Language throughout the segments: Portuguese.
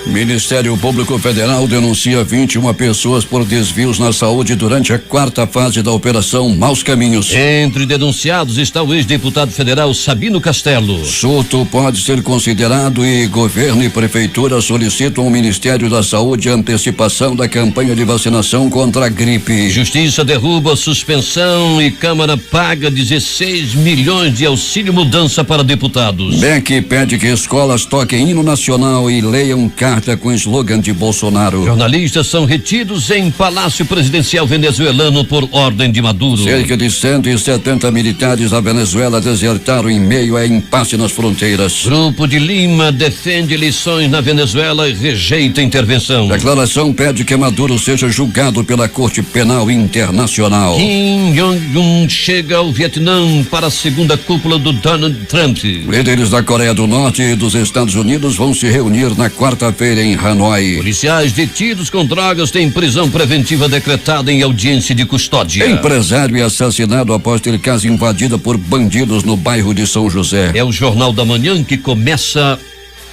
Ministério Público Federal denuncia 21 pessoas por desvios na saúde durante a 4ª fase da Operação Maus Caminhos. Entre denunciados está o ex-deputado federal Sabino Castelo. Surto pode ser considerado e governo e prefeitura solicitam ao Ministério da Saúde a antecipação da campanha de vacinação contra a gripe. Justiça derruba suspensão e Câmara paga 16 milhões de auxílio mudança para deputados. MEC pede que escolas toquem hino nacional e leiam carta com slogan de Bolsonaro. Jornalistas são retidos em Palácio Presidencial venezuelano por ordem de Maduro. Cerca de 170 militares da Venezuela desertaram em meio a impasse nas fronteiras. Grupo de Lima defende eleições na Venezuela e rejeita intervenção. Declaração pede que Maduro seja julgado pela Corte Penal Internacional. Kim Jong-un chega ao Vietnã para a segunda cúpula do Donald Trump. Líderes da Coreia do Norte e dos Estados Unidos vão se reunir na quarta-feira em Hanoi. Policiais detidos com drogas têm prisão preventiva decretada em audiência de custódia. Empresário é assassinado após ter casa invadida por bandidos no bairro de São José. É o Jornal da Manhã que começa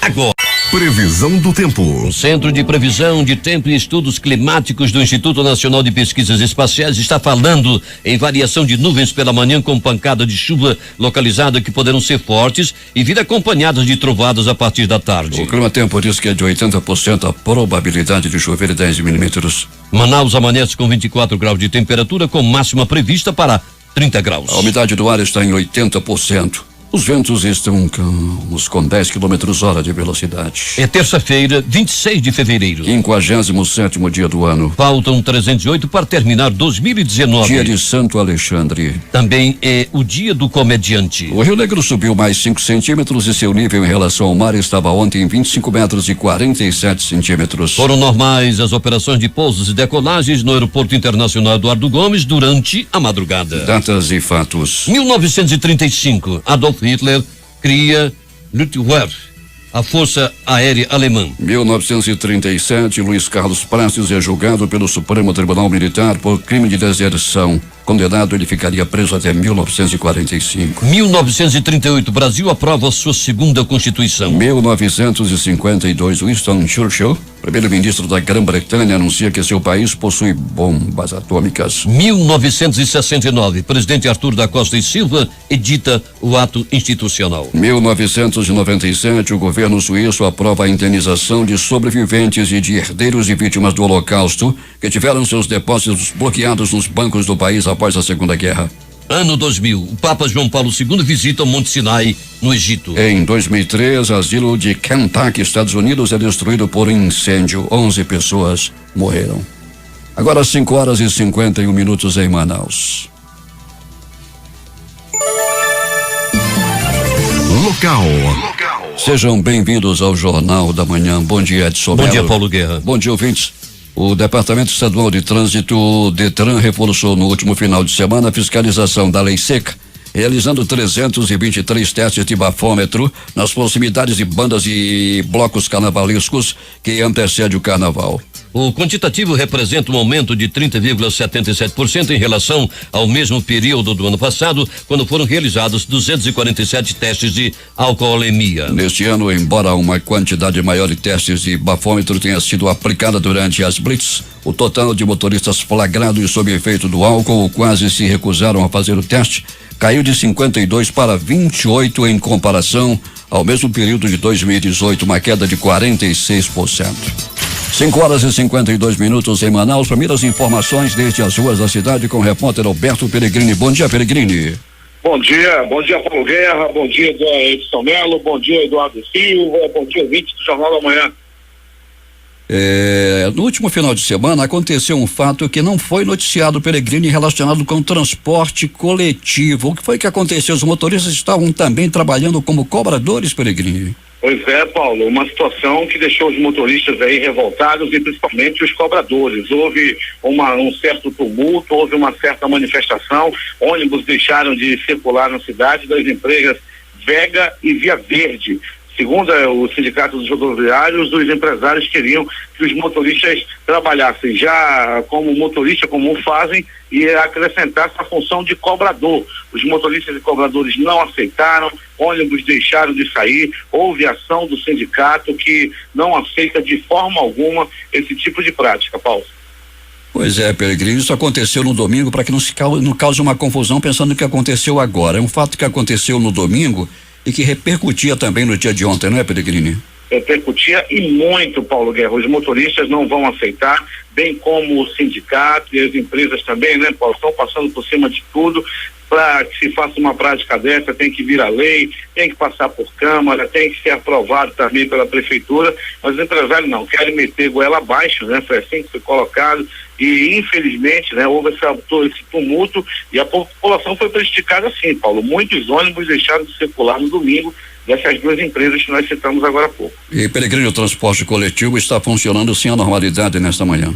agora. Previsão do tempo. O Centro de Previsão de Tempo e Estudos Climáticos do Instituto Nacional de Pesquisas Espaciais está falando em variação de nuvens pela manhã com pancada de chuva localizada que poderão ser fortes e vir acompanhadas de trovadas a partir da tarde. O clima-tempo diz que é de 80% a probabilidade de chover 10 milímetros. Manaus amanhece com 24 graus de temperatura com máxima prevista para 30 graus. A umidade do ar está em 80%. Os ventos estão calmos com 10 km/h de velocidade. É terça-feira, 26 de fevereiro. 57º dia do ano. Faltam 308 para terminar 2019. Dia de Santo Alexandre. Também é o dia do comediante. O Rio Negro subiu mais 5 centímetros e seu nível em relação ao mar estava ontem em 25 metros e 47 centímetros. Foram normais as operações de pousos e decolagens no Aeroporto Internacional Eduardo Gomes durante a madrugada. Datas e fatos. 1935, Adolf Hitler cria Luftwaffe, a Força Aérea Alemã. 1937, Luiz Carlos Prestes é julgado pelo Supremo Tribunal Militar por crime de deserção. Condenado, ele ficaria preso até 1945. 1938, Brasil aprova sua segunda Constituição. 1952, Winston Churchill, primeiro-ministro da Grã-Bretanha, anuncia que seu país possui bombas atômicas. 1969, presidente Arthur da Costa e Silva edita o ato institucional. 1997, o governo suíço aprova a indenização de sobreviventes e de herdeiros de vítimas do Holocausto que tiveram seus depósitos bloqueados nos bancos do país após a Segunda Guerra. Ano 2000, o Papa João Paulo II visita o Monte Sinai, no Egito. Em 2003, asilo de Kentucky, Estados Unidos, é destruído por incêndio. 11 pessoas morreram. Agora 5h51 em Manaus. Local. Sejam bem-vindos ao Jornal da Manhã. Bom dia, Edson Mello. Bom dia, Paulo Guerra. Bom dia, ouvintes. O Departamento Estadual de Trânsito, Detran, reforçou no último final de semana a fiscalização da lei seca, realizando 323 testes de bafômetro nas proximidades de bandas e blocos carnavalescos que antecede o carnaval. O quantitativo representa um aumento de 30,77% em relação ao mesmo período do ano passado, quando foram realizados 247 testes de alcoolemia. Neste ano, embora uma quantidade maior de testes de bafômetro tenha sido aplicada durante as blitz, o total de motoristas flagrados sob efeito do álcool ou quase se recusaram a fazer o teste caiu de 52 para 28 em comparação ao mesmo período de 2018, uma queda de 46%. 5h52 em Manaus. Primeiras informações desde as ruas da cidade com o repórter Alberto Peregrini. Bom dia, Peregrini. Bom dia Paulo Guerra, bom dia Edson Mello, bom dia Eduardo Silva, bom dia ouvintes do Jornal da Manhã. No último final de semana aconteceu um fato que não foi noticiado, Peregrini, relacionado com o transporte coletivo. O que foi que aconteceu? Os motoristas estavam também trabalhando como cobradores, Peregrini? Pois é, Paulo, uma situação que deixou os motoristas aí revoltados e principalmente os cobradores. Houve um certo tumulto, houve uma certa manifestação, ônibus deixaram de circular na cidade das empresas Vega e Via Verde. Segundo o Sindicato dos Rodoviários, os empresários queriam que os motoristas trabalhassem já como motorista comum fazem e acrescentasse a função de cobrador. Os motoristas e cobradores não aceitaram, ônibus deixaram de sair, houve ação do sindicato que não aceita de forma alguma esse tipo de prática, Paulo. Pois é, Peregrino, isso aconteceu no domingo para que não cause uma confusão pensando no que aconteceu agora. É um fato que aconteceu no domingo e que repercutia também no dia de ontem, não é, Peregrini? Repercutia e muito, Paulo Guerra. Os motoristas não vão aceitar, bem como o sindicato e as empresas também, né, Paulo? Estão passando por cima de tudo. Para que se faça uma prática dessa, tem que vir a lei, tem que passar por Câmara, tem que ser aprovado também pela Prefeitura, mas os empresários não, querem meter goela abaixo, né? Foi assim que foi colocado e infelizmente, né, houve esse tumulto e a população foi prejudicada sim, Paulo. Muitos ônibus deixaram de circular no domingo dessas duas empresas que nós citamos agora há pouco. E, Peregrino, o transporte coletivo está funcionando sem a normalidade nesta manhã?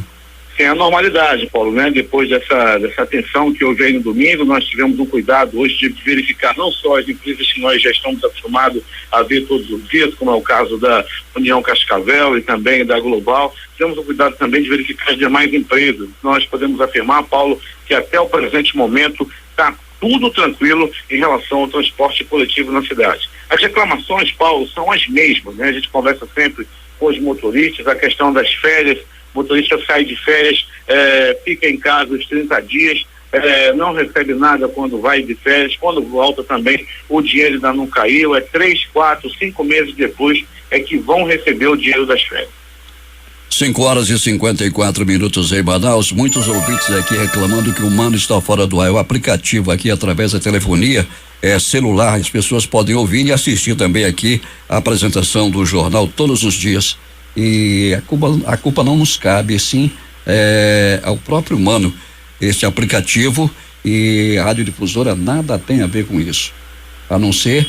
Sem a normalidade, Paulo, né? Depois dessa tensão que houve aí no domingo, nós tivemos um cuidado hoje de verificar não só as empresas que nós já estamos acostumados a ver todos os dias, como é o caso da União Cascavel e também da Global, tivemos um cuidado também de verificar as demais empresas. Nós podemos afirmar, Paulo, que até o presente momento está tudo tranquilo em relação ao transporte coletivo na cidade. As reclamações, Paulo, são as mesmas, né? A gente conversa sempre com os motoristas, a questão das férias. O motorista sai de férias, fica em casa os 30 dias, não recebe nada quando vai de férias, quando volta também o dinheiro ainda não caiu, 3, 4, 5 meses depois é que vão receber o dinheiro das férias. 5h54 em Manaus, muitos ouvintes aqui reclamando que o Mano está fora do ar. O aplicativo aqui através da telefonia celular, as pessoas podem ouvir e assistir também aqui a apresentação do jornal todos os dias. E a culpa não nos cabe, sim, ao próprio Mano. Este aplicativo e a radiodifusora nada tem a ver com isso, a não ser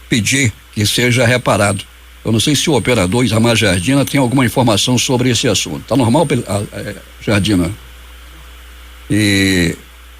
pedir que seja reparado. Eu não sei se o operador Itamar Jardina tem alguma informação sobre esse assunto. Tá normal, Jardina? E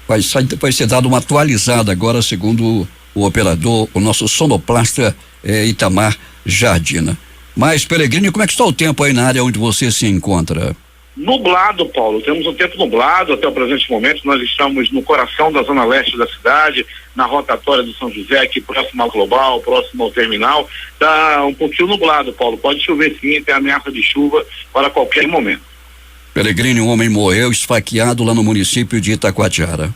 vai ser dado uma atualizada agora, segundo o operador, o nosso sonoplasta Itamar Jardina. Mas, Peregrino, como é que está o tempo aí na área onde você se encontra? Nublado, Paulo, temos um tempo nublado até o presente momento. Nós estamos no coração da zona leste da cidade, na rotatória do São José, aqui próximo ao Global, próximo ao terminal. Está um pouquinho nublado, Paulo, pode chover sim, tem ameaça de chuva para qualquer momento. Peregrino, um homem morreu esfaqueado lá no município de Itacoatiara.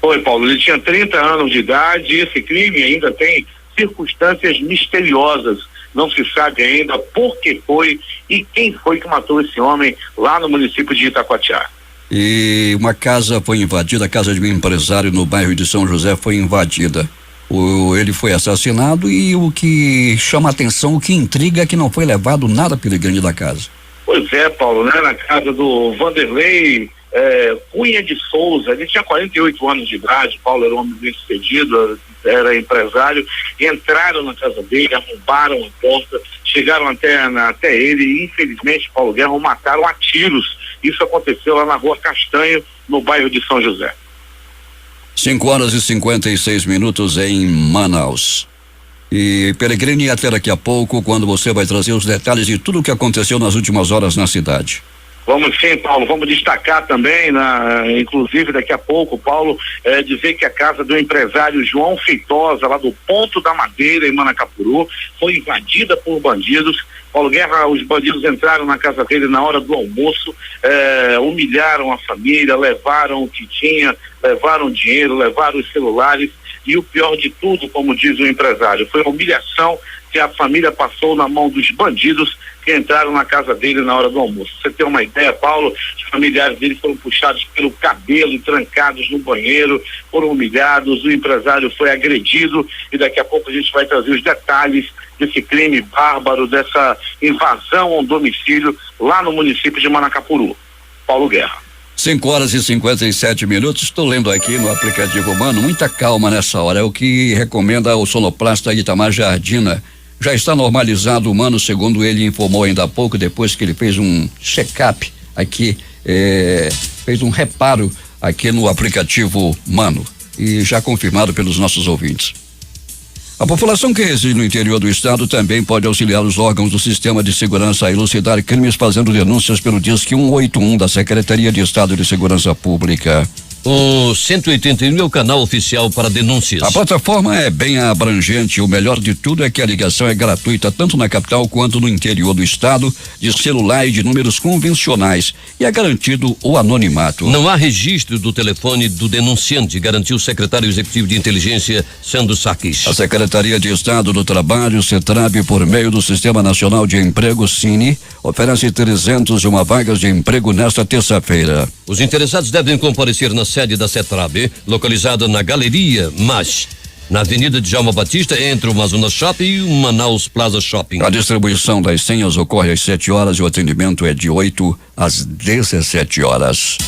Foi, Paulo, ele tinha 30 anos de idade e esse crime ainda tem circunstâncias misteriosas. Não se sabe ainda por que foi e quem foi que matou esse homem lá no município de Itacoatiara. E uma casa foi invadida, a casa de um empresário no bairro de São José foi invadida. Ele foi assassinado e o que chama a atenção, o que intriga é que não foi levado nada Peregrino da casa. Pois é, Paulo, né? Na casa do Vanderlei Cunha de Souza, ele tinha 48 anos de idade, Paulo era um homem bem sucedido, era empresário, entraram na casa dele, arrombaram a porta, chegaram até ele e infelizmente, Paulo Guerra, o mataram a tiros. Isso aconteceu lá na Rua Castanho, no bairro de São José. 5h56 em Manaus. E Peregrino, e até daqui a pouco, quando você vai trazer os detalhes de tudo o que aconteceu nas últimas horas na cidade. Vamos sim, Paulo, vamos destacar também, inclusive daqui a pouco, Paulo, dizer que a casa do empresário João Feitosa, lá do Ponto da Madeira, em Manacapuru, foi invadida por bandidos. Paulo Guerra, os bandidos entraram na casa dele na hora do almoço, humilharam a família, levaram o que tinha, levaram dinheiro, levaram os celulares e o pior de tudo, como diz o empresário, foi a humilhação que a família passou na mão dos bandidos que entraram na casa dele na hora do almoço. Você tem uma ideia, Paulo? Os familiares dele foram puxados pelo cabelo, trancados no banheiro, foram humilhados, o empresário foi agredido e daqui a pouco a gente vai trazer os detalhes desse crime bárbaro, dessa invasão ao domicílio lá no município de Manacapuru. Paulo Guerra. 5h57, estou lendo aqui no aplicativo Mano, muita calma nessa hora, é o que recomenda o sonoplasta Itamar Jardina. Já está normalizado o Mano, segundo ele informou ainda há pouco, depois que ele fez um check-up aqui, fez um reparo aqui no aplicativo Mano, e já confirmado pelos nossos ouvintes. A população que reside no interior do estado também pode auxiliar os órgãos do sistema de segurança a elucidar crimes fazendo denúncias pelo Disque 181 da Secretaria de Estado de Segurança Pública. O 181 é o canal oficial para denúncias. A plataforma é bem abrangente. O melhor de tudo é que a ligação é gratuita tanto na capital quanto no interior do estado, de celular e de números convencionais, e é garantido o anonimato. Não há registro do telefone do denunciante, garantiu o secretário executivo de inteligência, Sandro Sarkis. A Secretaria de Estado do Trabalho, CETRAB, por meio do Sistema Nacional de Emprego, SINE, oferece 301 vagas de emprego nesta terça-feira. Os interessados devem comparecer na sede da CETRAB, localizada na Galeria MAS, na Avenida Djalma Batista, entre o Mazuna Shopping e o Manaus Plaza Shopping. A distribuição das senhas ocorre às 7 horas e o atendimento é de 8 às 17 horas.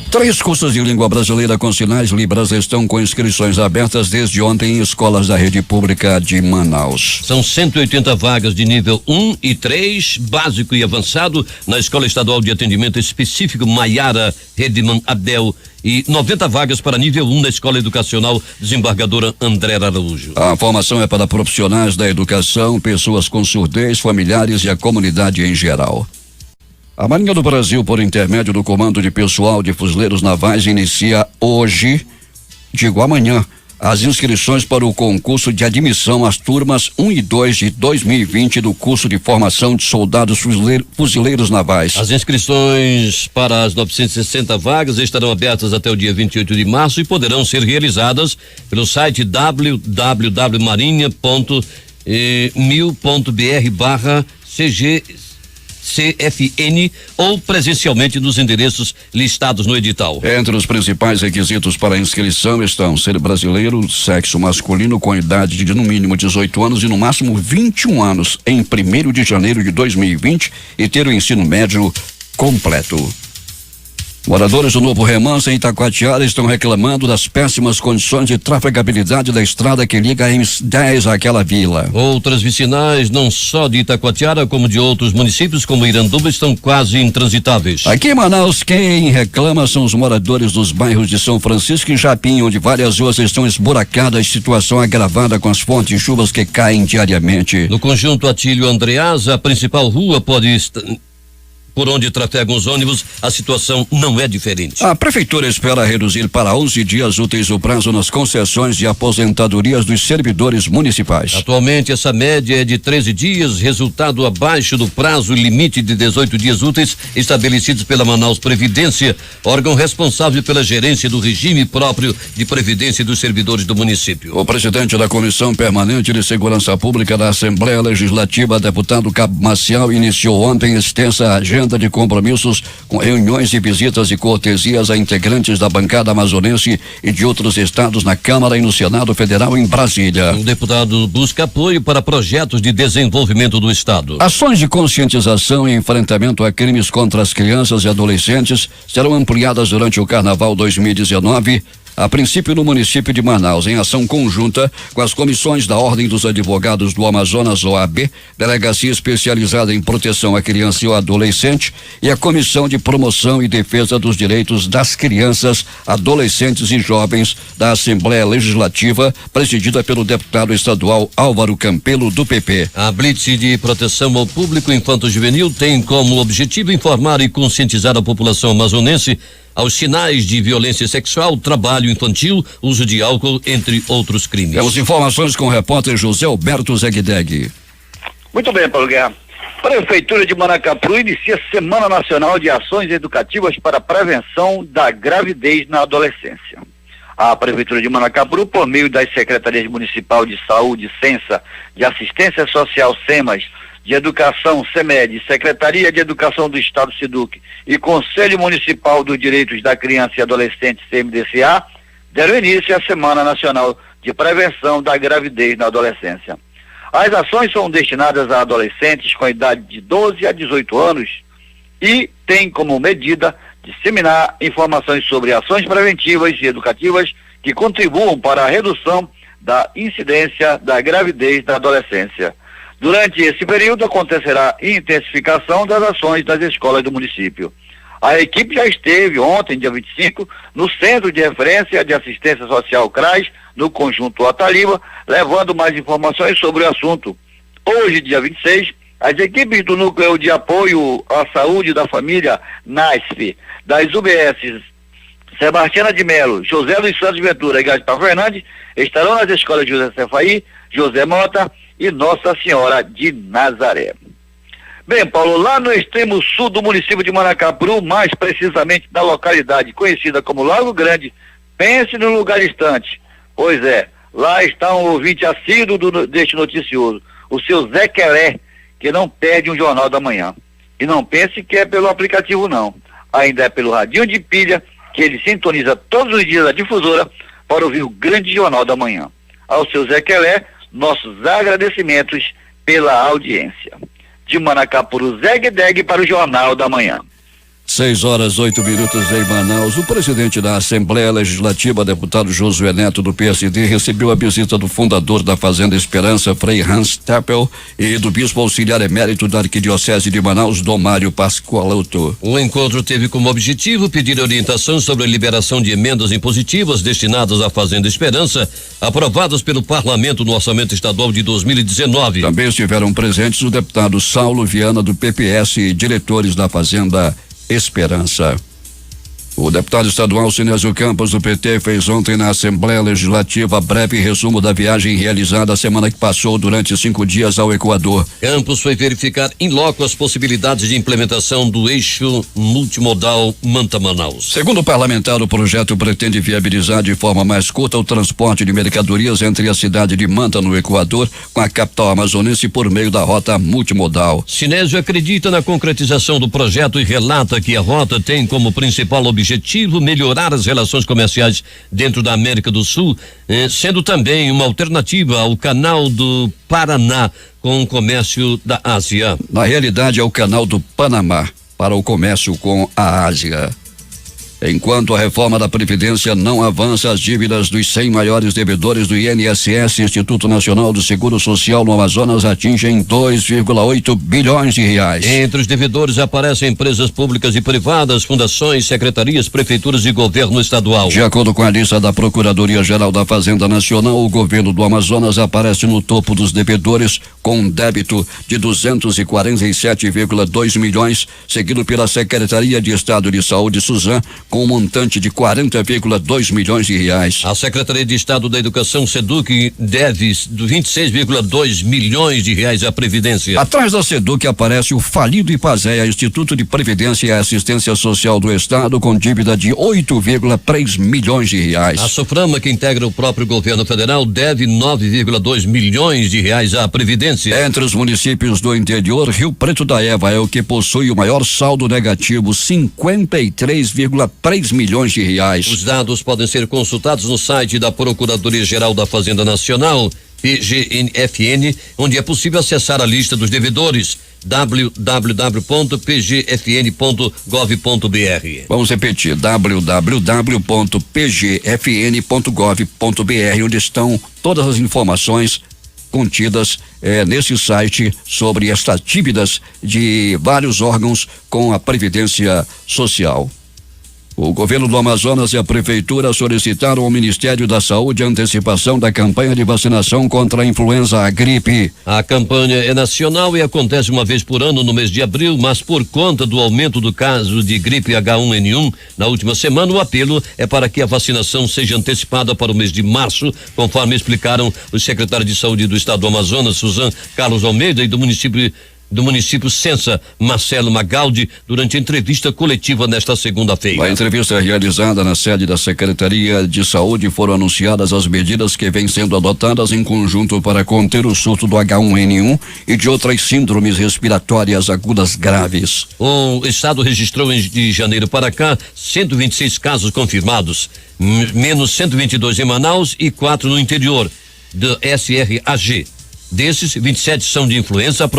3 cursos de língua brasileira com sinais libras estão com inscrições abertas desde ontem em escolas da rede pública de Manaus. São 180 vagas de nível 1 e 3, básico e avançado, na Escola Estadual de Atendimento Específico Maiara Redman Abel, e 90 vagas para nível 1 na Escola Educacional Desembargadora André Araújo. A formação é para profissionais da educação, pessoas com surdez, familiares e a comunidade em geral. A Marinha do Brasil, por intermédio do Comando de Pessoal de Fuzileiros Navais, inicia hoje, amanhã, as inscrições para o concurso de admissão às turmas 1 e 2 de 2020 do curso de formação de soldados fuzileiros navais. As inscrições para as 960 vagas estarão abertas até o dia 28 de março e poderão ser realizadas pelo site www.mil.br/CFN ou presencialmente nos endereços listados no edital. Entre os principais requisitos para a inscrição estão ser brasileiro, sexo masculino com idade de no mínimo 18 anos e no máximo 21 anos em 1º de janeiro de 2020 e ter o ensino médio completo. Moradores do Novo Remanso, em Itacoatiara, estão reclamando das péssimas condições de trafegabilidade da estrada que liga a M10 àquela vila. Outras vicinais, não só de Itacoatiara, como de outros municípios, como Iranduba, estão quase intransitáveis. Aqui em Manaus, quem reclama são os moradores dos bairros de São Francisco e Japim, onde várias ruas estão esburacadas, situação agravada com as fortes chuvas que caem diariamente. No conjunto Atílio Andreasa, a principal rua por onde trafegam os ônibus, a situação não é diferente. A prefeitura espera reduzir para 11 dias úteis o prazo nas concessões de aposentadorias dos servidores municipais. Atualmente, essa média é de 13 dias, resultado abaixo do prazo limite de 18 dias úteis estabelecidos pela Manaus Previdência, órgão responsável pela gerência do regime próprio de previdência dos servidores do município. O presidente da Comissão Permanente de Segurança Pública da Assembleia Legislativa, deputado Cabo Maciel, iniciou ontem extensa agenda de compromissos com reuniões e visitas e cortesias a integrantes da bancada amazonense e de outros estados na Câmara e no Senado Federal em Brasília. O deputado busca apoio para projetos de desenvolvimento do estado. Ações de conscientização e enfrentamento a crimes contra as crianças e adolescentes serão ampliadas durante o Carnaval 2019. A princípio no município de Manaus, em ação conjunta com as comissões da Ordem dos Advogados do Amazonas, OAB, Delegacia Especializada em Proteção à Criança e ao Adolescente e a Comissão de Promoção e Defesa dos Direitos das Crianças, Adolescentes e Jovens da Assembleia Legislativa, presidida pelo deputado estadual Álvaro Campelo, do PP. A Blitz de Proteção ao Público Infanto-Juvenil tem como objetivo informar e conscientizar a população amazonense aos sinais de violência sexual, trabalho infantil, uso de álcool, entre outros crimes. Temos informações com o repórter José Alberto Zegdeg. Muito bem, Paulo Guerra. Prefeitura de Manacapuru inicia Semana Nacional de Ações Educativas para a Prevenção da Gravidez na Adolescência. A Prefeitura de Manacapuru, por meio das Secretarias Municipal de Saúde, Censa, de Assistência Social, SEMAS, de Educação, SEMED, Secretaria de Educação do Estado, SEDUC, e Conselho Municipal dos Direitos da Criança e Adolescente, CMDCA, deram início à Semana Nacional de Prevenção da Gravidez na Adolescência. As ações são destinadas a adolescentes com idade de 12 a 18 anos e têm como medida disseminar informações sobre ações preventivas e educativas que contribuam para a redução da incidência da gravidez na adolescência. Durante esse período acontecerá intensificação das ações das escolas do município. A equipe já esteve ontem, dia 25, no Centro de Referência de Assistência Social CRAS, no Conjunto Ataliba, levando mais informações sobre o assunto. Hoje, dia 26, as equipes do Núcleo de Apoio à Saúde da Família, NASF, das UBSs Sebastiana de Melo, José Luiz Santos Ventura e Gaspar Fernandes, estarão nas escolas de José Cefaí, José Mota e Nossa Senhora de Nazaré. Bem, Paulo, lá no extremo sul do município de Manacapuru, mais precisamente na localidade conhecida como Lago Grande, pense num lugar distante. Pois é, lá está um ouvinte assíduo deste noticioso, o seu Zé Quelé, que não perde um Jornal da Manhã. E não pense que é pelo aplicativo, não. Ainda é pelo radinho de pilha que ele sintoniza todos os dias a difusora para ouvir o grande Jornal da Manhã. Ao seu Zé Quelé, nossos agradecimentos pela audiência. De Manacapuru, Zeg-Deg para o Jornal da Manhã. 6:08 em Manaus. O presidente da Assembleia Legislativa, deputado Josué Neto, do PSD, recebeu a visita do fundador da Fazenda Esperança, Frei Hans Teppel, e do bispo auxiliar emérito da Arquidiocese de Manaus, Dom Mário Pascoaloto. O encontro teve como objetivo pedir orientação sobre a liberação de emendas impositivas destinadas à Fazenda Esperança, aprovadas pelo Parlamento no Orçamento Estadual de 2019. Também estiveram presentes o deputado Saulo Viana, do PPS, e diretores da Fazenda Esperança. O deputado estadual Sinésio Campos, do PT, fez ontem na Assembleia Legislativa breve resumo da viagem realizada a semana que passou durante 5 dias ao Equador. Campos foi verificar em loco as possibilidades de implementação do eixo multimodal Manta-Manaus. Segundo o parlamentar, o projeto pretende viabilizar de forma mais curta o transporte de mercadorias entre a cidade de Manta, no Equador, com a capital amazonense por meio da rota multimodal. Sinésio acredita na concretização do projeto e relata que a rota tem como principal objetivo melhorar as relações comerciais dentro da América do Sul, sendo também uma alternativa ao canal do Paraná com o comércio da Ásia. Na realidade, é o canal do Panamá para o comércio com a Ásia. Enquanto a reforma da Previdência não avança, as dívidas dos 100 maiores devedores do INSS, Instituto Nacional do Seguro Social no Amazonas, atingem 2,8 bilhões de reais. Entre os devedores aparecem empresas públicas e privadas, fundações, secretarias, prefeituras e governo estadual. De acordo com a lista da Procuradoria-Geral da Fazenda Nacional, o governo do Amazonas aparece no topo dos devedores com um débito de 247,2 milhões, seguido pela Secretaria de Estado de Saúde, Suzan, com um montante de 40,2 milhões de reais. A Secretaria de Estado da Educação, SEDUC, deve 26,2 milhões de reais à Previdência. Atrás da SEDUC aparece o falido IPASEA, Instituto de Previdência e Assistência Social do Estado, com dívida de 8,3 milhões de reais. A SOFRAMA, que integra o próprio governo federal, deve 9,2 milhões de reais à Previdência. Entre os municípios do interior, Rio Preto da Eva é o que possui o maior saldo negativo, 53,3 milhões de reais. Os dados podem ser consultados no site da Procuradoria-Geral da Fazenda Nacional, PGFN, onde é possível acessar a lista dos devedores, www.pgfn.gov.br. Vamos repetir, www.pgfn.gov.br, onde estão todas as informações contidas nesse site sobre estas dívidas de vários órgãos com a Previdência Social. O governo do Amazonas e a prefeitura solicitaram ao Ministério da Saúde a antecipação da campanha de vacinação contra a influenza, a gripe. A campanha é nacional e acontece uma vez por ano no mês de abril, mas por conta do aumento do caso de gripe H1N1 na última semana, o apelo é para que a vacinação seja antecipada para o mês de março, conforme explicaram os secretários de Saúde do Estado do Amazonas, Suzan Carlos Almeida, e do município Sensa, Marcelo Magaldi, durante a entrevista coletiva nesta segunda-feira. Na entrevista realizada na sede da Secretaria de Saúde, foram anunciadas as medidas que vêm sendo adotadas em conjunto para conter o surto do H1N1 e de outras síndromes respiratórias agudas graves. O estado registrou de janeiro para cá 126 casos confirmados, menos 122 em Manaus e 4 no interior do SRAG. Desses, 27 são de influenza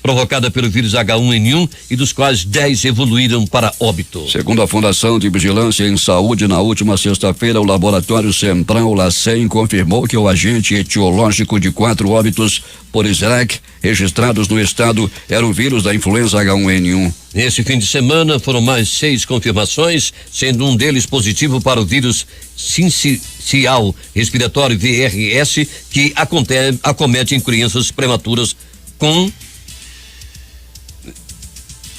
provocada pelo vírus H1N1 e dos quais 10 evoluíram para óbito. Segundo a Fundação de Vigilância em Saúde, na última sexta-feira, o Laboratório Central LACEN confirmou que o agente etiológico de 4 óbitos por SRAC registrados no estado era o vírus da influenza H1N1. Nesse fim de semana foram mais 6 confirmações, sendo um deles positivo para o vírus sincicial respiratório VRS, que acomete em crianças prematuras com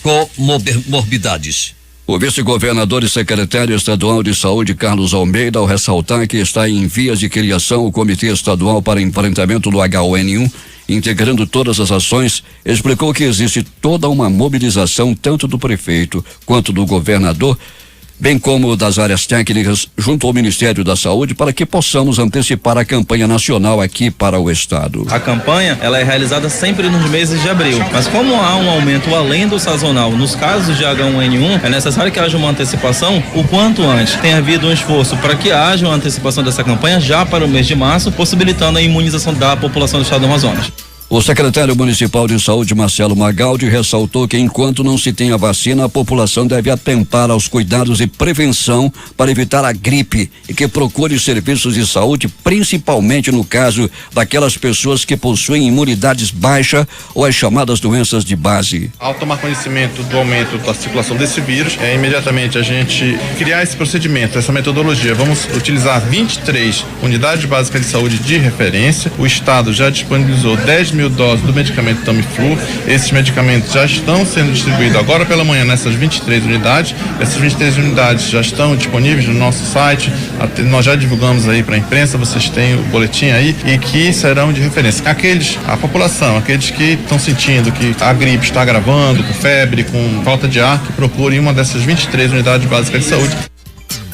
comorbidades. O vice-governador e secretário estadual de saúde, Carlos Almeida, ao ressaltar que está em vias de criação o Comitê Estadual para Enfrentamento do H1N1, integrando todas as ações, explicou que existe toda uma mobilização tanto do prefeito quanto do governador, bem como das áreas técnicas junto ao Ministério da Saúde, para que possamos antecipar a campanha nacional aqui para o estado. A campanha, ela é realizada sempre nos meses de abril, mas como há um aumento além do sazonal nos casos de H1N1, é necessário que haja uma antecipação o quanto antes. Tem havido um esforço para que haja uma antecipação dessa campanha já para o mês de março, possibilitando a imunização da população do estado do Amazonas. O secretário municipal de saúde, Marcelo Magaldi, ressaltou que enquanto não se tem a vacina, a população deve atentar aos cuidados e prevenção para evitar a gripe e que procure serviços de saúde, principalmente no caso daquelas pessoas que possuem imunidades baixa ou as chamadas doenças de base. Ao tomar conhecimento do aumento da circulação desse vírus, imediatamente a gente criar esse procedimento, essa metodologia. Vamos utilizar 23 unidades básicas de saúde de referência. O estado já disponibilizou 10.000 doses do medicamento Tamiflu. Esses medicamentos já estão sendo distribuídos agora pela manhã nessas 23 unidades. Essas 23 unidades já estão disponíveis no nosso site. Nós já divulgamos aí para a imprensa, vocês têm o boletim aí, e que serão de referência. A população, aqueles que estão sentindo que a gripe está agravando, com febre, com falta de ar, que procurem uma dessas 23 unidades básicas de saúde.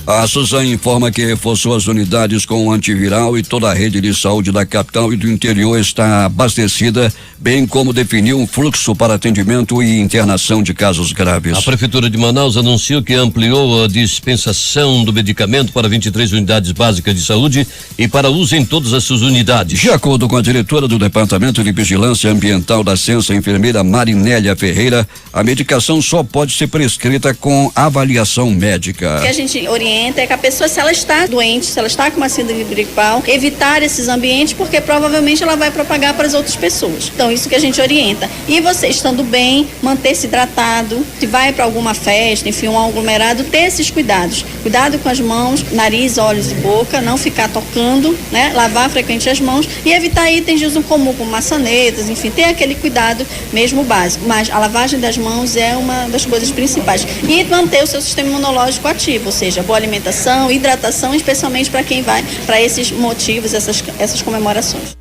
A Suzane informa que reforçou as unidades com antiviral e toda a rede de saúde da capital e do interior está abastecida, bem como definiu um fluxo para atendimento e internação de casos graves. A Prefeitura de Manaus anunciou que ampliou a dispensação do medicamento para 23 unidades básicas de saúde e para uso em todas as suas unidades. De acordo com a diretora do Departamento de Vigilância Ambiental da Censa, a enfermeira Marinélia Ferreira, a medicação só pode ser prescrita com avaliação médica. O que a gente orienta é que a pessoa, se ela está doente, se ela está com uma síndrome gripal, evitar esses ambientes, porque provavelmente ela vai propagar para as outras pessoas. Então, isso que a gente orienta. E você, estando bem, manter-se hidratado, se vai para alguma festa, enfim, um aglomerado, ter esses cuidados. Cuidado com as mãos, nariz, olhos e boca, não ficar tocando, né? Lavar frequente as mãos e evitar itens de uso comum, como maçanetas, enfim, ter aquele cuidado mesmo básico. Mas a lavagem das mãos é uma das coisas principais. E manter o seu sistema imunológico ativo, ou seja, boa alimentação, hidratação, especialmente para quem vai para esses motivos, essas comemorações.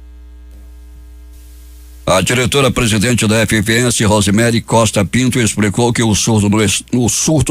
A diretora-presidente da FVS, Rosemary Costa Pinto, explicou que o surto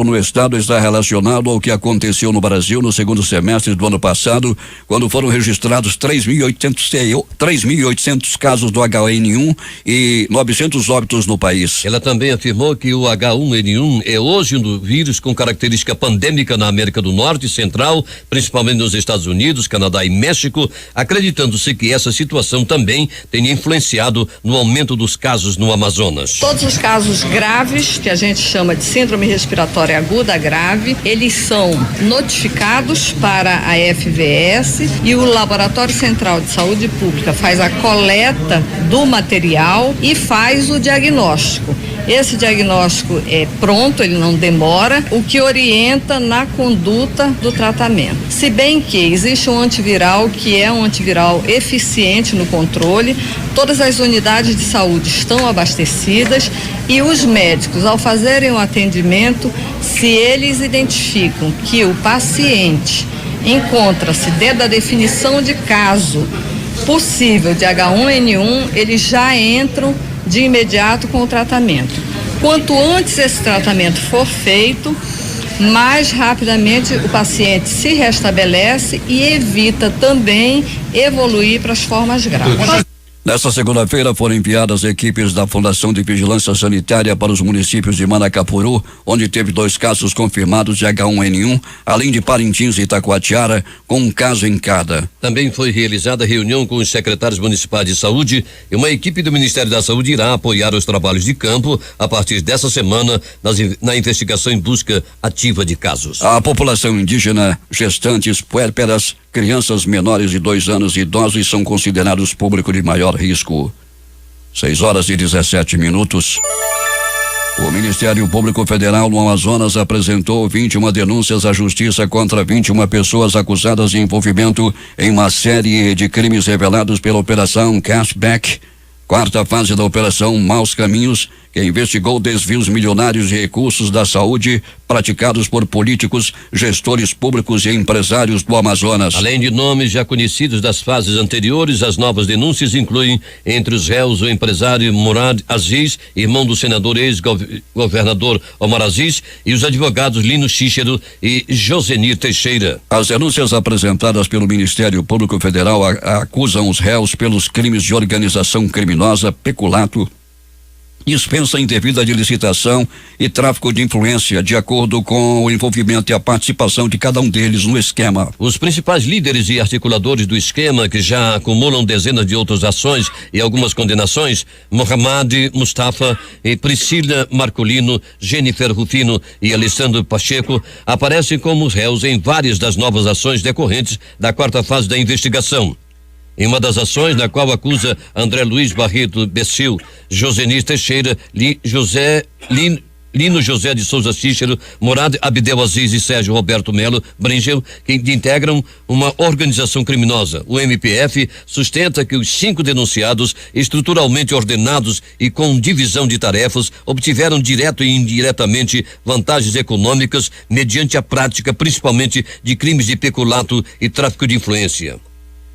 no estado está relacionado ao que aconteceu no Brasil no segundo semestre do ano passado, quando foram registrados 3.800 casos do H1N1 e 900 óbitos no país. Ela também afirmou que o H1N1 é hoje um vírus com característica pandêmica na América do Norte e Central, principalmente nos Estados Unidos, Canadá e México, acreditando-se que essa situação também tenha influenciado no aumento dos casos no Amazonas. Todos os casos graves, que a gente chama de síndrome respiratória aguda grave, eles são notificados para a FVS e o Laboratório Central de Saúde Pública faz a coleta do material e faz o diagnóstico. Esse diagnóstico é pronto, ele não demora, o que orienta na conduta do tratamento. Se bem que existe um antiviral que é um antiviral eficiente no controle, todas as unidades de saúde estão abastecidas e os médicos, ao fazerem o atendimento, se eles identificam que o paciente encontra-se dentro da definição de caso possível de H1N1, eles já entram de imediato com o tratamento. Quanto antes esse tratamento for feito, mais rapidamente o paciente se restabelece e evita também evoluir para as formas graves. Nesta segunda-feira foram enviadas equipes da Fundação de Vigilância Sanitária para os municípios de Manacapuru, onde teve 2 casos confirmados de H1N1, além de Parintins e Itacoatiara, com um caso em cada. Também foi realizada reunião com os secretários municipais de saúde e uma equipe do Ministério da Saúde irá apoiar os trabalhos de campo a partir dessa semana na investigação em busca ativa de casos. A população indígena, gestantes, puérperas, crianças menores de 2 anos e idosos são considerados público de maior risco. 6:17. O Ministério Público Federal no Amazonas apresentou 21 denúncias à Justiça contra 21 pessoas acusadas de envolvimento em uma série de crimes revelados pela Operação Cashback, 4ª fase da Operação Maus Caminhos, que investigou desvios milionários de recursos da saúde praticados por políticos, gestores públicos e empresários do Amazonas. Além de nomes já conhecidos das fases anteriores, as novas denúncias incluem entre os réus o empresário Murad Aziz, irmão do senador ex-governador Omar Aziz, e os advogados Lino Cícero e Josenir Teixeira. As denúncias apresentadas pelo Ministério Público Federal acusam os réus pelos crimes de organização criminosa, peculato, dispensa indevida de licitação e tráfico de influência, de acordo com o envolvimento e a participação de cada um deles no esquema. Os principais líderes e articuladores do esquema, que já acumulam dezenas de outras ações e algumas condenações, Mohamed Mustafa e Priscila Marcolino, Jennifer Rufino e Alessandro Pacheco, aparecem como réus em várias das novas ações decorrentes da 4ª fase da investigação. Em uma das ações, na qual acusa André Luiz Barreto Becil, Josenir Teixeira, Lino José de Souza Cícero, Murad Abdel Aziz e Sérgio Roberto Melo Bringel, que integram uma organização criminosa. O MPF sustenta que os 5 denunciados, estruturalmente ordenados e com divisão de tarefas, obtiveram direto e indiretamente vantagens econômicas mediante a prática principalmente de crimes de peculato e tráfico de influência.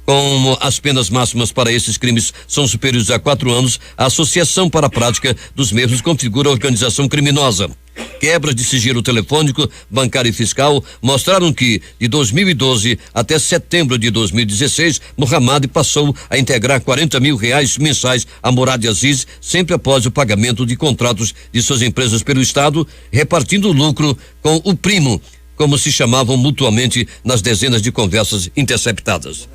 Como as penas máximas para esses crimes são superiores a 4 anos, a associação para a prática dos mesmos configura a organização criminosa. Quebras de sigilo telefônico, bancário e fiscal mostraram que, de 2012 até setembro de 2016, Mohamed passou a integrar R$40 mil mensais a Murad Aziz, sempre após o pagamento de contratos de suas empresas pelo Estado, repartindo o lucro com o primo, como se chamavam mutuamente nas dezenas de conversas interceptadas.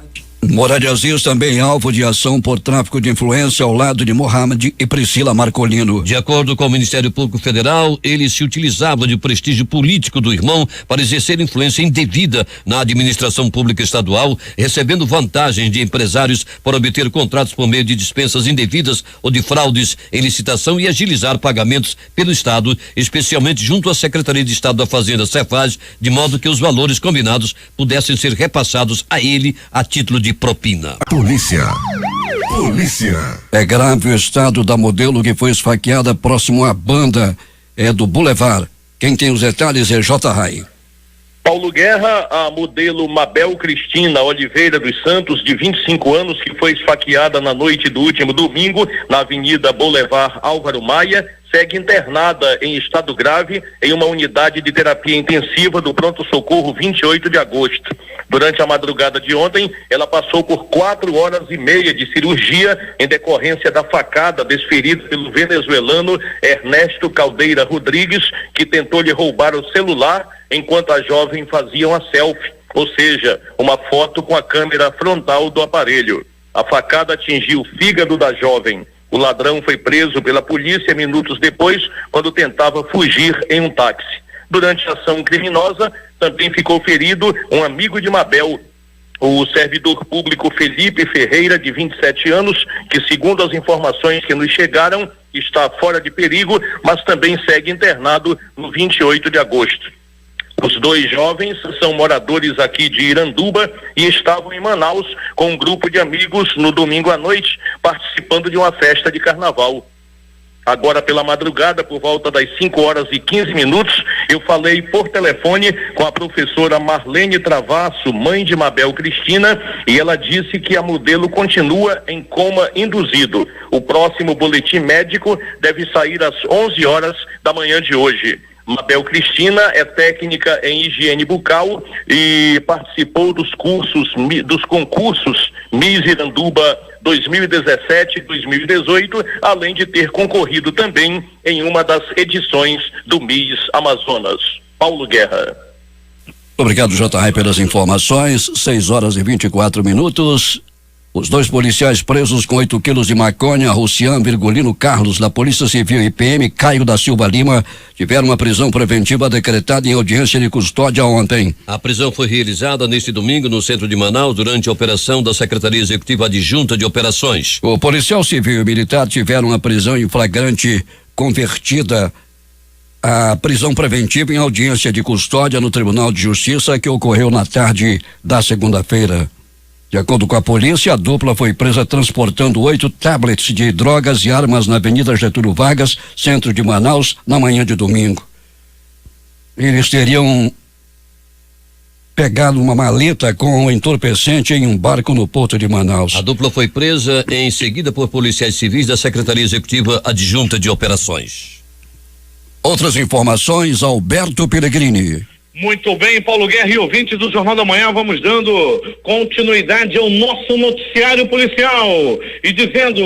Murad Aziz também alvo de ação por tráfico de influência ao lado de Mohamed e Priscila Marcolino. De acordo com o Ministério Público Federal, ele se utilizava de prestígio político do irmão para exercer influência indevida na administração pública estadual, recebendo vantagens de empresários para obter contratos por meio de dispensas indevidas ou de fraudes em licitação e agilizar pagamentos pelo Estado, especialmente junto à Secretaria de Estado da Fazenda, Cefaz, de modo que os valores combinados pudessem ser repassados a ele a título de propina. Polícia. É grave o estado da modelo que foi esfaqueada próximo à banda do Boulevard. Quem tem os detalhes é J. Rai. Paulo Guerra, a modelo Mabel Cristina Oliveira dos Santos, de 25 anos, que foi esfaqueada na noite do último domingo na Avenida Boulevard Álvaro Maia, segue internada em estado grave em uma unidade de terapia intensiva do pronto-socorro 28 de agosto. Durante a madrugada de ontem, ela passou por 4h30 de cirurgia em decorrência da facada desferida pelo venezuelano Ernesto Caldeira Rodrigues, que tentou lhe roubar o celular enquanto a jovem fazia uma selfie, ou seja, uma foto com a câmera frontal do aparelho. A facada atingiu o fígado da jovem. O ladrão foi preso pela polícia minutos depois, quando tentava fugir em um táxi. Durante a ação criminosa, também ficou ferido um amigo de Mabel, o servidor público Felipe Ferreira, de 27 anos, que, segundo as informações que nos chegaram, está fora de perigo, mas também segue internado no 28 de agosto. Os 2 jovens são moradores aqui de Iranduba e estavam em Manaus com um grupo de amigos no domingo à noite, participando de uma festa de carnaval. Agora pela madrugada, por volta das 5h15, eu falei por telefone com a professora Marlene Travasso, mãe de Mabel Cristina, e ela disse que a modelo continua em coma induzido. O próximo boletim médico deve sair às 11h da manhã de hoje. Mabel Cristina é técnica em higiene bucal e participou dos concursos Miss Iranduba 2017 e 2018, além de ter concorrido também em uma das edições do Miss Amazonas. Paulo Guerra. Obrigado, J.R., pelas informações. 6h24. Os 2 policiais presos com 8 quilos de maconha, Rucian Virgulino Carlos, da Polícia Civil, e PM Caio da Silva Lima, tiveram uma prisão preventiva decretada em audiência de custódia ontem. A prisão foi realizada neste domingo no centro de Manaus durante a operação da Secretaria Executiva Adjunta de Operações. O policial civil e militar tiveram a prisão em flagrante convertida a prisão preventiva em audiência de custódia no Tribunal de Justiça, que ocorreu na tarde da segunda-feira. De acordo com a polícia, a dupla foi presa transportando 8 tablets de drogas e armas na Avenida Getúlio Vargas, centro de Manaus, na manhã de domingo. Eles teriam pegado uma maleta com entorpecente em um barco no porto de Manaus. A dupla foi presa em seguida por policiais civis da Secretaria Executiva Adjunta de Operações. Outras informações, Alberto Pellegrini. Muito bem, Paulo Guerra e ouvintes do Jornal da Manhã, vamos dando continuidade ao nosso noticiário policial e dizendo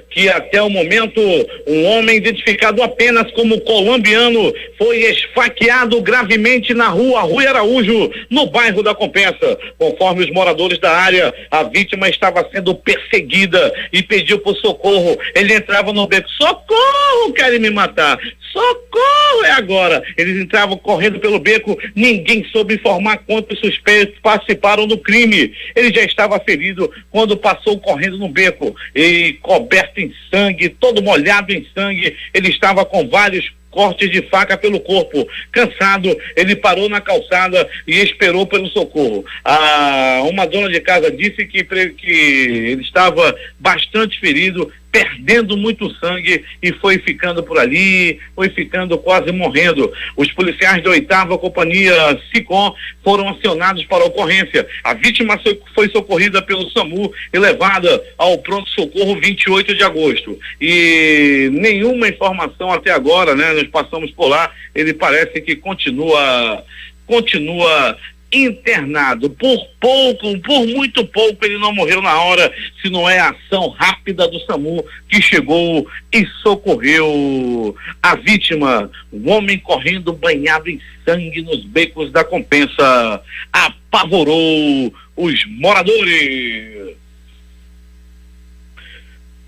que até o momento um homem identificado apenas como colombiano foi esfaqueado gravemente na rua Rui Araújo, no bairro da Compensa. Conforme os moradores da área, a vítima estava sendo perseguida e pediu por socorro. Ele entrava no beco: socorro, querem me matar, socorro, é agora. Eles entravam correndo pelo beco. Ninguém soube informar quantos suspeitos participaram do crime. Ele já estava ferido quando passou correndo no beco e coberto em sangue, todo molhado em sangue. Ele estava com vários cortes de faca pelo corpo. Cansado, ele parou na calçada e esperou pelo socorro. Uma dona de casa disse que ele estava bastante ferido, perdendo muito sangue, e foi ficando por ali, foi ficando quase morrendo. Os policiais da 8ª Companhia SICOM foram acionados para a ocorrência. A vítima foi socorrida pelo SAMU e levada ao pronto-socorro 28 de agosto. E nenhuma informação até agora, né? Nós passamos por lá, ele parece que continua internado. Por muito pouco ele não morreu na hora, se não é a ação rápida do SAMU que chegou e socorreu a vítima. Um homem correndo banhado em sangue nos becos da Compensa apavorou os moradores.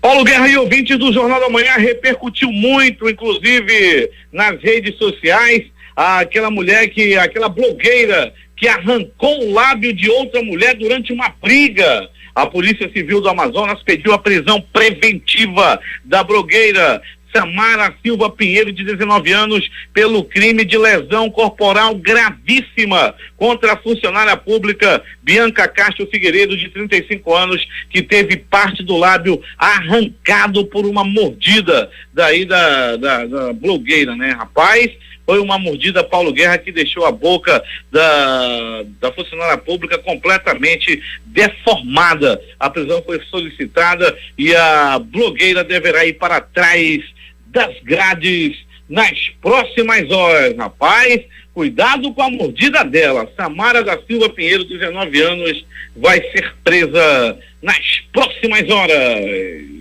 Paulo Guerra e ouvintes do Jornal da Manhã, repercutiu muito, inclusive nas redes sociais, aquela blogueira que arrancou o lábio de outra mulher durante uma briga. A Polícia Civil do Amazonas pediu a prisão preventiva da blogueira Samara Silva Pinheiro, de 19 anos, pelo crime de lesão corporal gravíssima contra a funcionária pública Bianca Castro Figueiredo, de 35 anos, que teve parte do lábio arrancado por uma mordida daí da blogueira, né, rapaz? Foi uma mordida, Paulo Guerra, que deixou a boca da funcionária pública completamente deformada. A prisão foi solicitada e a blogueira deverá ir para trás das grades nas próximas horas. Rapaz, cuidado com a mordida dela. Samara da Silva Pinheiro, 19 anos, vai ser presa nas próximas horas.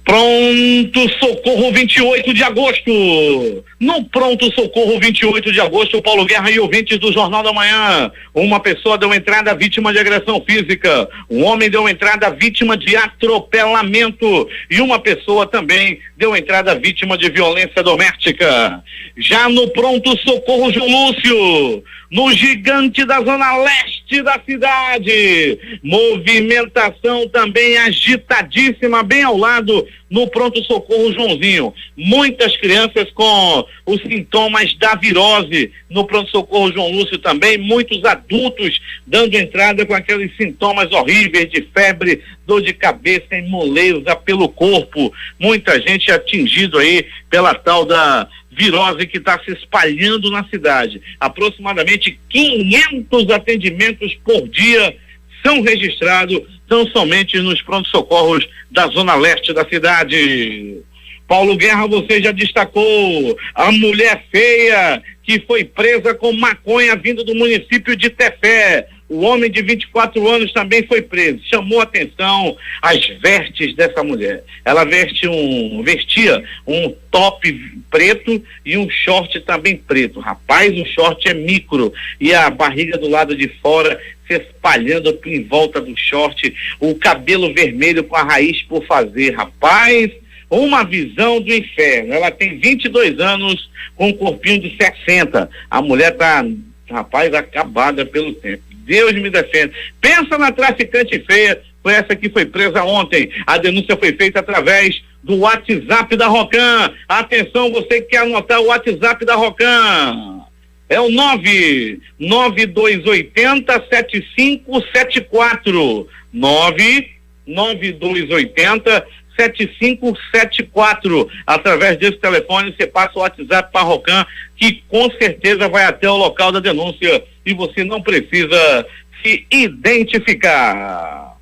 Pronto Socorro 28 de agosto. No Pronto Socorro 28 de agosto, Paulo Guerra e ouvintes do Jornal da Manhã. Uma pessoa deu entrada vítima de agressão física. Um homem deu entrada vítima de atropelamento. E uma pessoa também deu entrada vítima de violência doméstica. Já no Pronto Socorro João Lúcio, no Gigante da Zona Leste da cidade, movimentação também agitadíssima, bem ao lado, no pronto-socorro Joãozinho. Muitas crianças com os sintomas da virose no pronto-socorro João Lúcio também, muitos adultos dando entrada com aqueles sintomas horríveis de febre, dor de cabeça e moleza pelo corpo. Muita gente atingido aí pela tal da virose que está se espalhando na cidade. Aproximadamente 500 atendimentos por dia são registrados, tão somente nos pronto-socorros da Zona Leste da cidade. Paulo Guerra, você já destacou a mulher feia que foi presa com maconha vindo do município de Tefé. O homem de 24 anos também foi preso. Chamou atenção as vestes dessa mulher. Ela vestia um top preto e um short também preto. Rapaz, o short é micro e a barriga do lado de fora se espalhando em volta do short, o cabelo vermelho com a raiz por fazer. Rapaz, uma visão do inferno. Ela tem 22 anos com um corpinho de 60. A mulher tá, rapaz, acabada pelo tempo. Deus me defenda. Pensa na traficante feia, foi essa que foi presa ontem. A denúncia foi feita através do WhatsApp da Rocan. Atenção, você que quer anotar o WhatsApp da Rocan. É o 99280-7574. 99280-7574. Através desse telefone você passa o WhatsApp para a Rocan, que com certeza vai até o local da denúncia e você não precisa se identificar.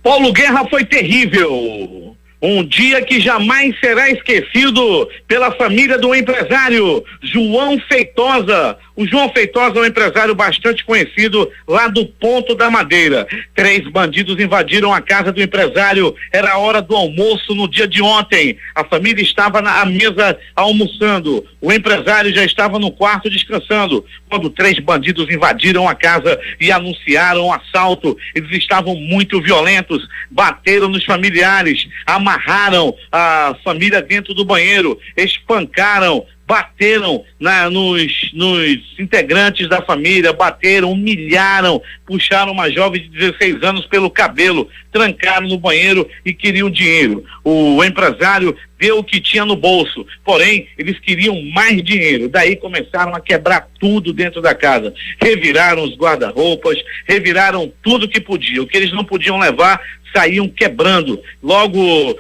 Paulo Guerra foi terrível. Um dia que jamais será esquecido pela família do empresário João Feitosa. O João Feitosa é um empresário bastante conhecido lá do Ponto da Madeira. 3 bandidos invadiram a casa do empresário. Era a hora do almoço no dia de ontem. A família estava à mesa almoçando. O empresário já estava no quarto descansando, quando 3 bandidos invadiram a casa e anunciaram o assalto. Eles estavam muito violentos, bateram nos familiares, amarraram a família dentro do banheiro, espancaram, bateram nos integrantes da família, bateram, humilharam, puxaram uma jovem de 16 anos pelo cabelo, trancaram no banheiro e queriam dinheiro. O empresário deu o que tinha no bolso, porém eles queriam mais dinheiro. Daí começaram a quebrar tudo dentro da casa, reviraram os guarda-roupas, reviraram tudo que podiam. O que eles não podiam levar, saíam quebrando. Logo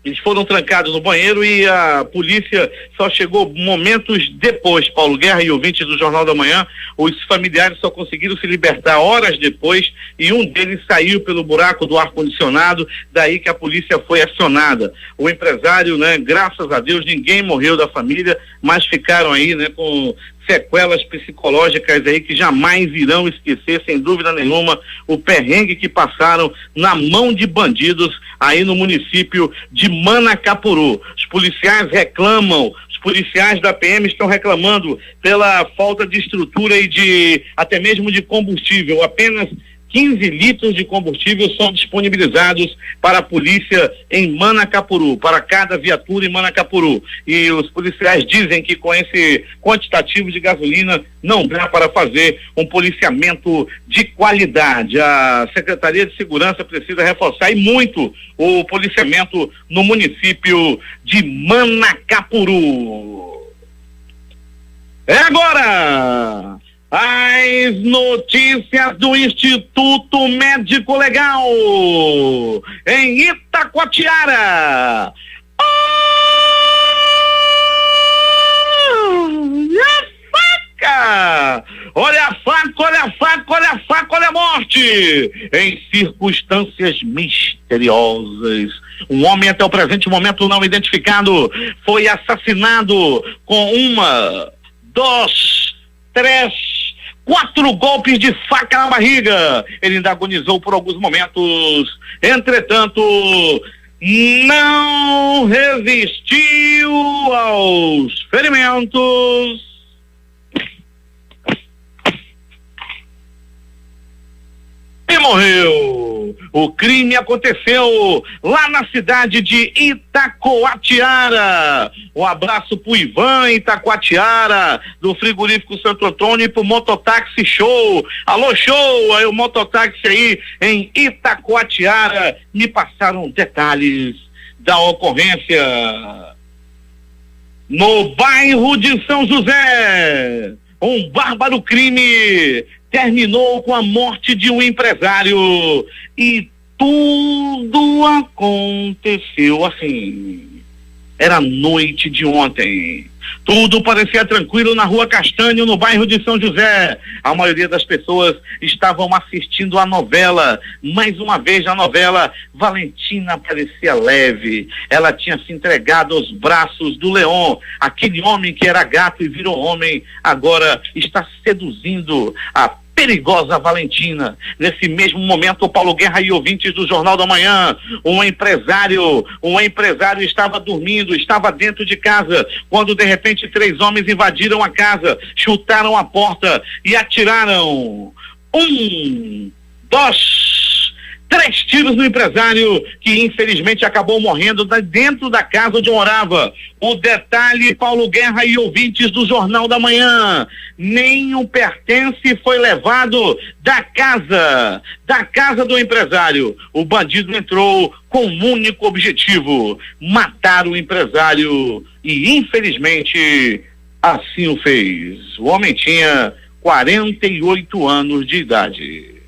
eles foram trancados no banheiro e a polícia só chegou momentos depois. Paulo Guerra e ouvintes do Jornal da Manhã, os familiares só conseguiram se libertar horas depois e um deles saiu pelo buraco do ar-condicionado, daí que a polícia foi acionada. O empresário, graças a Deus, ninguém morreu da família, mas ficaram aí, com sequelas psicológicas aí que jamais irão esquecer, sem dúvida nenhuma, o perrengue que passaram na mão de bandidos aí no município de Manacapuru. Os policiais da PM estão reclamando pela falta de estrutura e até mesmo de combustível. Apenas 15 litros de combustível são disponibilizados para a polícia em Manacapuru, para cada viatura em Manacapuru. E os policiais dizem que com esse quantitativo de gasolina não dá para fazer um policiamento de qualidade. A Secretaria de Segurança precisa reforçar e muito o policiamento no município de Manacapuru. É agora! As notícias do Instituto Médico Legal em Itacoatiara. Olha a faca! Olha a faca, olha a faca, olha a morte! Em circunstâncias misteriosas, um homem até o presente momento não identificado foi assassinado com 1, 2, 3, 4 golpes de faca na barriga. Ele ainda agonizou por alguns momentos, entretanto não resistiu aos ferimentos e morreu. O crime aconteceu lá na cidade de Itacoatiara. Um abraço pro Ivan Itacoatiara, do frigorífico Santo Antônio, e pro Mototáxi Show. Alô, show! Aí o Mototáxi aí em Itacoatiara. Me passaram detalhes da ocorrência no bairro de São José. Um bárbaro crime terminou com a morte de um empresário e tudo aconteceu assim. era a noite de ontem. Tudo parecia tranquilo na Rua Castanho, no bairro de São José. A maioria das pessoas estavam assistindo a novela. Mais uma vez a novela, Valentina parecia leve. Ela tinha se entregado aos braços do Leon. Aquele homem que era gato e virou homem, agora está seduzindo a perigosa Valentina. Nesse mesmo momento, o Paulo Guerra e ouvintes do Jornal da Manhã, um empresário estava dormindo, estava dentro de casa, quando de repente 3 homens invadiram a casa, chutaram a porta e atiraram 1, 2, 3 tiros no empresário, que infelizmente acabou morrendo dentro da casa onde morava. O detalhe, Paulo Guerra e ouvintes do Jornal da Manhã: nenhum pertence foi levado da casa do empresário. O bandido entrou com um único objetivo: matar o empresário, e infelizmente assim o fez. O homem tinha 48 anos de idade.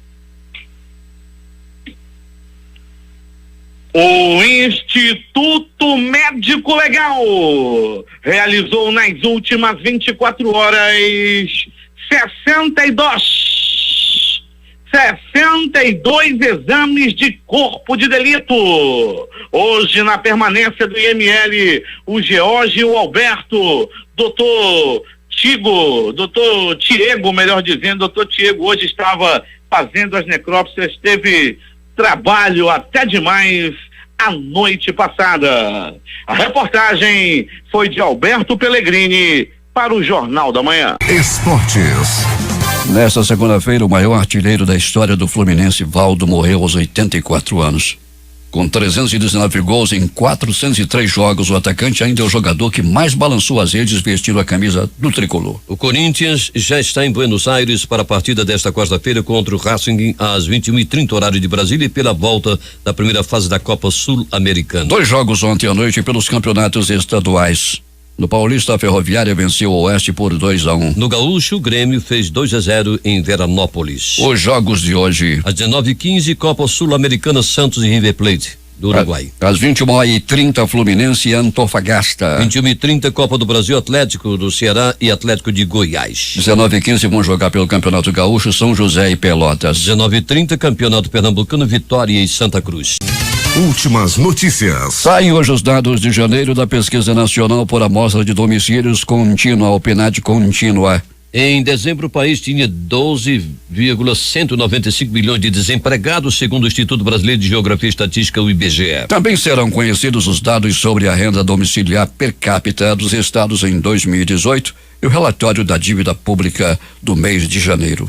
O Instituto Médico Legal realizou nas últimas 24 horas 62 exames de corpo de delito. Hoje, na permanência do IML, o George e o Alberto, doutor Tiego, melhor dizendo, doutor Tiego hoje estava fazendo as necrópsias, teve trabalho até demais a noite passada. A reportagem foi de Alberto Pellegrini para o Jornal da Manhã. Esportes. Nesta segunda-feira, o maior artilheiro da história do Fluminense, Valdo, morreu aos 84 anos. Com 319 gols em 403 jogos, o atacante ainda é o jogador que mais balançou as redes vestindo a camisa do tricolor. O Corinthians já está em Buenos Aires para a partida desta quarta-feira contra o Racing às 21h30 horário de Brasília, e pela volta da primeira fase da Copa Sul-Americana. 2 jogos ontem à noite pelos campeonatos estaduais. No Paulista, a Ferroviária venceu o Oeste por 2-1. No Gaúcho, o Grêmio fez 2-0 em Veranópolis. Os jogos de hoje: às 19h15, Copa Sul-Americana, Santos e River Plate do Uruguai. Às 21h30, Fluminense e Antofagasta. 21h30, Copa do Brasil, Atlético do Ceará e Atlético de Goiás. 19h15 vão jogar pelo Campeonato Gaúcho, São José e Pelotas. 19h30, Campeonato Pernambucano, Vitória e Santa Cruz. Últimas notícias. Saem hoje os dados de janeiro da Pesquisa Nacional por Amostra de Domicílios Contínua, o PNAD Contínua. Em dezembro, o país tinha 12,195 milhões de desempregados, segundo o Instituto Brasileiro de Geografia e Estatística, o IBGE. Também serão conhecidos os dados sobre a renda domiciliar per capita dos estados em 2018 e o relatório da dívida pública do mês de janeiro.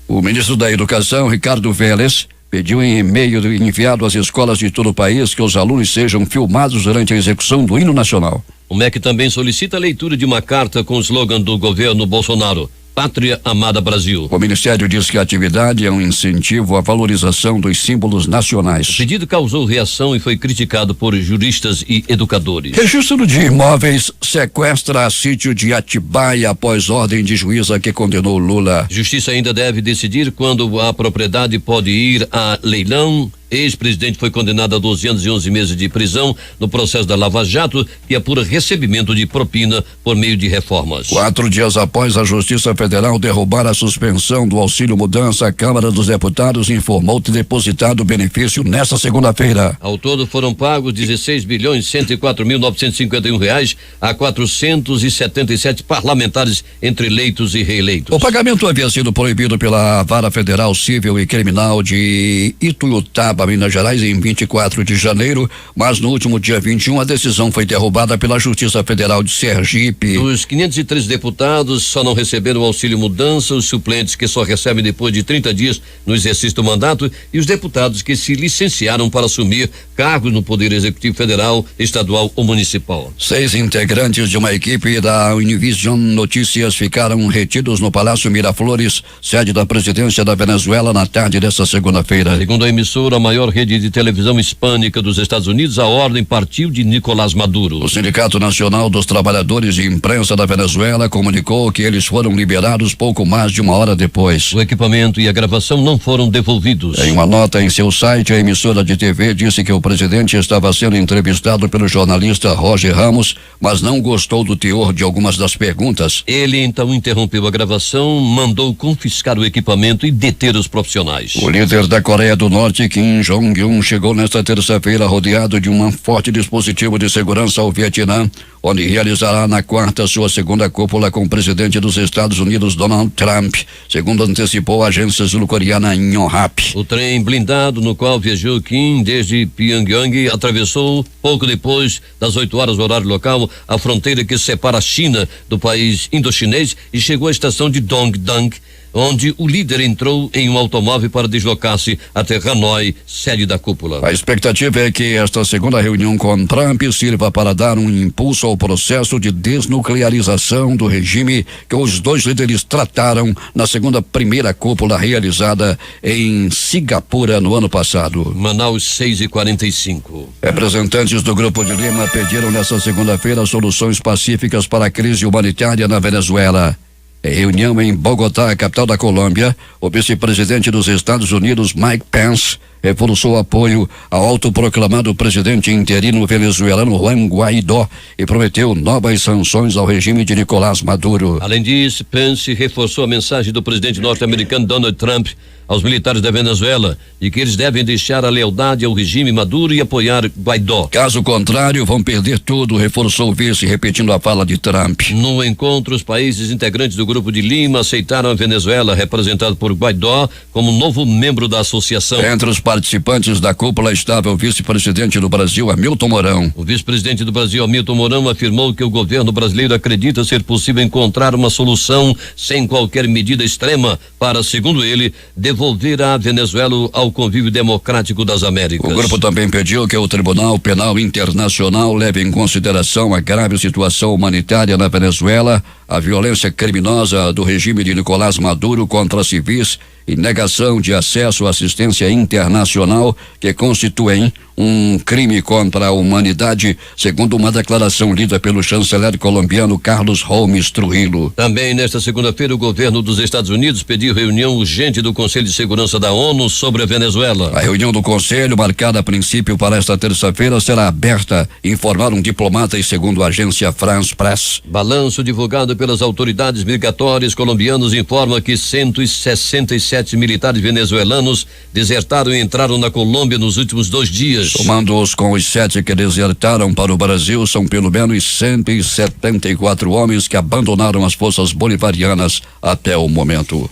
O ministro da Educação, Ricardo Vélez, pediu em e-mail enviado às escolas de todo o país que os alunos sejam filmados durante a execução do hino nacional. O MEC também solicita a leitura de uma carta com o slogan do governo Bolsonaro: Pátria Amada Brasil. O Ministério diz que a atividade é um incentivo à valorização dos símbolos nacionais. O pedido causou reação e foi criticado por juristas e educadores. Registro de imóveis sequestra sítio de Atibaia após ordem de juíza que condenou Lula. Justiça ainda deve decidir quando a propriedade pode ir a leilão. Ex-presidente foi condenado a 12 anos e 11 meses de prisão no processo da Lava Jato, que apura recebimento de propina por meio de reformas. 4 dias após a Justiça Federal derrubar a suspensão do auxílio mudança, a Câmara dos Deputados informou ter depositado o benefício nesta segunda-feira. Ao todo foram pagos 16.104.951 reais a 477 parlamentares entre eleitos e reeleitos. O pagamento havia sido proibido pela Vara Federal Civil e Criminal de Ituiutaba, Minas Gerais, em 24 de janeiro, mas no último dia 21 a decisão foi derrubada pela Justiça Federal de Sergipe. Dos 513 deputados, só não receberam o auxílio mudança os suplentes, que só recebem depois de 30 dias no exercício do mandato, e os deputados que se licenciaram para assumir cargos no Poder Executivo Federal, Estadual ou Municipal. 6 integrantes de uma equipe da Univision Notícias ficaram retidos no Palácio Miraflores, sede da presidência da Venezuela, na tarde desta segunda-feira. Segundo a emissora, a maior rede de televisão hispânica dos Estados Unidos, a ordem partiu de Nicolás Maduro. O Sindicato Nacional dos Trabalhadores de Imprensa da Venezuela comunicou que eles foram liberados pouco mais de uma hora depois. O equipamento e a gravação não foram devolvidos. Em uma nota em seu site, a emissora de TV disse que o presidente estava sendo entrevistado pelo jornalista Roger Ramos, mas não gostou do teor de algumas das perguntas. Ele então interrompeu a gravação, mandou confiscar o equipamento e deter os profissionais. O líder da Coreia do Norte, Kim Jong-un, chegou nesta terça-feira rodeado de um forte dispositivo de segurança ao Vietnã, onde realizará na quarta sua segunda cúpula com o presidente dos Estados Unidos, Donald Trump, segundo antecipou a agência sul-coreana Yonhap. O trem blindado no qual viajou Kim desde Pyongyang atravessou, pouco depois das 8 horas do horário local, a fronteira que separa a China do país indochinês e chegou à estação de Dongdang, onde o líder entrou em um automóvel para deslocar-se até Hanoi, sede da cúpula. A expectativa é que esta segunda reunião com Trump sirva para dar um impulso ao processo de desnuclearização do regime que os dois líderes trataram na primeira cúpula realizada em Singapura no ano passado. Manaus 6h45. Representantes do Grupo de Lima pediram nesta segunda-feira soluções pacíficas para a crise humanitária na Venezuela. Em reunião em Bogotá, capital da Colômbia, o vice-presidente dos Estados Unidos, Mike Pence, reforçou apoio ao autoproclamado presidente interino venezuelano Juan Guaidó e prometeu novas sanções ao regime de Nicolás Maduro. Além disso, Pence reforçou a mensagem do presidente norte-americano Donald Trump aos militares da Venezuela de que eles devem deixar a lealdade ao regime Maduro e apoiar Guaidó. Caso contrário, vão perder tudo, reforçou o vice, repetindo a fala de Trump. No encontro, os países integrantes do Grupo de Lima aceitaram a Venezuela, representada por Guaidó, como novo membro da associação. Entre os participantes da cúpula estava o vice-presidente do Brasil, Hamilton Mourão. O vice-presidente do Brasil, Hamilton Mourão, afirmou que o governo brasileiro acredita ser possível encontrar uma solução sem qualquer medida extrema para, segundo ele, devolver a Venezuela ao convívio democrático das Américas. O grupo também pediu que o Tribunal Penal Internacional leve em consideração a grave situação humanitária na Venezuela, a violência criminosa do regime de Nicolás Maduro contra civis e negação de acesso à assistência internacional que constituem um crime contra a humanidade, segundo uma declaração lida pelo chanceler colombiano Carlos Holmes Trujillo. Também nesta segunda-feira, o governo dos Estados Unidos pediu reunião urgente do Conselho de Segurança da ONU sobre a Venezuela. A reunião do Conselho, marcada a princípio para esta terça-feira, será aberta, informaram diplomatas segundo a agência France Press. Balanço divulgado pelas autoridades migratórias colombianas informa que 167 militares venezuelanos desertaram e entraram na Colômbia nos últimos 2 dias. Somando-os com os 7 que desertaram para o Brasil, são pelo menos 174 homens que abandonaram as forças bolivarianas até o momento.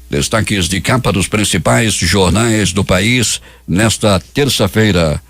Destaques de capa dos principais jornais do país nesta terça-feira.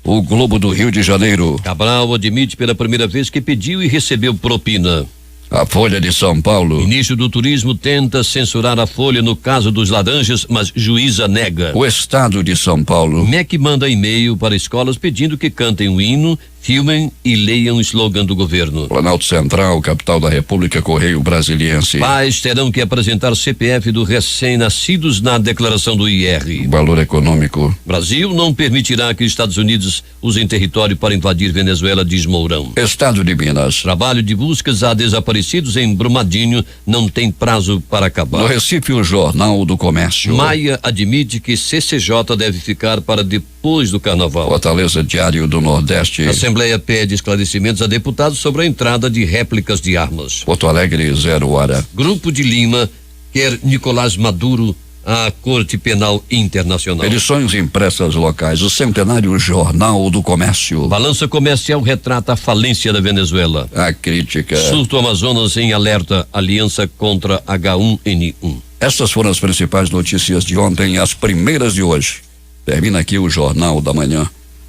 O Globo do Rio de Janeiro. Cabral admite pela primeira vez que pediu e recebeu propina. A Folha de São Paulo. Ministro do Turismo tenta censurar a Folha no caso dos laranjas, mas juíza nega. O Estado de São Paulo. MEC manda e-mail para escolas pedindo que cantem o hino, filmem e leiam o slogan do governo. Planalto Central, capital da República, Correio Brasiliense. Pais terão que apresentar CPF do recém-nascidos na declaração do IR. Valor econômico. Brasil não permitirá que os Estados Unidos usem território para invadir Venezuela, diz Mourão. Estado de Minas. Trabalho de buscas a desaparecidos em Brumadinho não tem prazo para acabar. No Recife, o Jornal do Comércio. Maia admite que CCJ deve ficar para depois do Carnaval. Fortaleza, Diário do Nordeste. A Assembleia pede esclarecimentos a deputados sobre a entrada de réplicas de armas. Porto Alegre, 0 hora. Grupo de Lima quer Nicolás Maduro à Corte Penal Internacional. Edições impressas locais. O centenário Jornal do Comércio. Balança comercial retrata a falência da Venezuela. A crítica. Surto Amazonas em alerta, aliança contra H1N1. Essas foram as principais notícias de ontem, as primeiras de hoje. Termina aqui o Jornal da Manhã.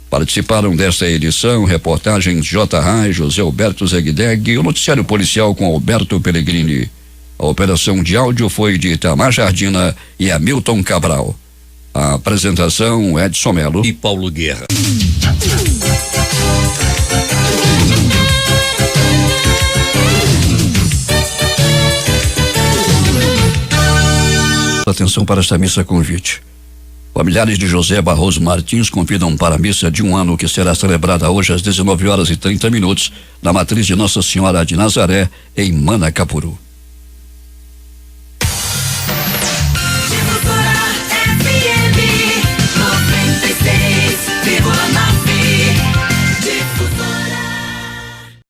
Participaram desta edição reportagens J. Rai, José Alberto Zegdeg e o noticiário policial com Alberto Pellegrini. A operação de áudio foi de Itamar Jardina e Hamilton Cabral. A apresentação Edson Melo e Paulo Guerra. Atenção para esta missa convite. Familiares de José Barroso Martins convidam para a missa de 1 ano que será celebrada hoje às 19h30 na matriz de Nossa Senhora de Nazaré, em Manacapuru.